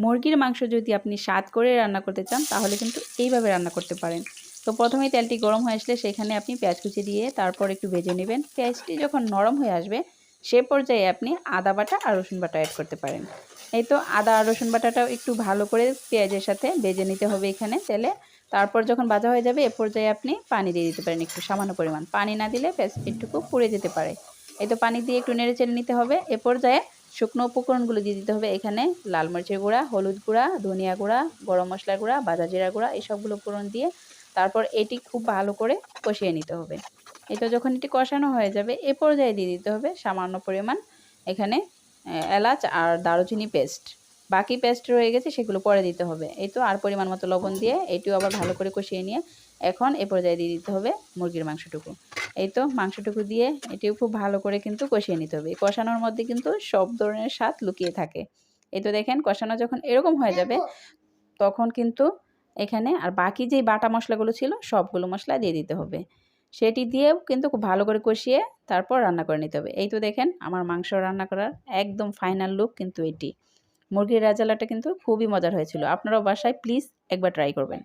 মুরগির মাংস যদি আপনি স্বাদ করে রান্না করতে চান তাহলে কিন্তু এইভাবে রান্না করতে পারেন। তো প্রথমেই তেলটি গরম হয়ে আসলে সেখানে আপনি পেঁয়াজ কুচি দিয়ে তারপর একটু ভেজে নেবেন। পেঁয়াজটি যখন নরম হয়ে আসবে সে পর্যায়ে আপনি আদা বাটা আর রসুন বাটা অ্যাড করতে পারেন। এই তো আদা আর রসুন বাটাটাও একটু ভালো করে পেঁয়াজের সাথে ভেজে নিতে হবে এখানে তেলে। তারপর যখন ভাজা হয়ে যাবে এ পর্যায়ে আপনি পানি দিয়ে দিতে পারেন একটু সামান্য পরিমাণ। পানি না দিলে পেঁয়াজ একটুকু পুড়ে যেতে পারে। এই তো পানি দিয়ে একটু নেড়ে চেড়ে নিতে হবে। এ পর্যায়ে শুকনো উপকরণগুলো দিয়ে দিতে হবে এখানে লাল মরিচের গুঁড়া, হলুদ গুঁড়া, ধনিয়া গুঁড়া, গরম মশলার গুঁড়া, ভাজা জিরা গুঁড়া এই সবগুলো উপকরণ দিয়ে তারপর এটি খুব ভালো করে কষিয়ে নিতে হবে। এই তো যখন এটি কষানো হয়ে যাবে এ পর্যায়ে দিয়ে দিতে হবে সামান্য পরিমাণ এখানে এলাচ আর দারুচিনি পেস্ট। বাকি পেস্ট রয়ে গেছে সেগুলো পরে দিতে হবে। এই তো আর পরিমাণ মতো লবণ দিয়ে এটিও আবার ভালো করে কষিয়ে নিয়ে এখন এ পর্যায়ে দিয়ে দিতে হবে মুরগির মাংসটুকু। এই তো মাংসটুকু দিয়ে এটিও খুব ভালো করে কিন্তু কষিয়ে নিতে হবে। কষানোর মধ্যে কিন্তু সব ধরনের স্বাদ লুকিয়ে থাকে। এই তো দেখেন কষানো যখন এরকম হয়ে যাবে তখন কিন্তু এখানে আর বাকি যেই বাটা মশলাগুলো ছিল সবগুলো মশলা দিয়ে দিতে হবে। সেটি দিয়েও কিন্তু খুব ভালো করে কষিয়ে তারপর রান্না করে নিতে হবে। এই তো দেখেন আমার মাংস রান্না করার একদম ফাইনাল লুক কিন্তু এটি। মুরগির রেজালাটা কিন্তু খুবই মজার হয়েছিল। আপনারাও বাসায় প্লিজ একবার ট্রাই করবেন।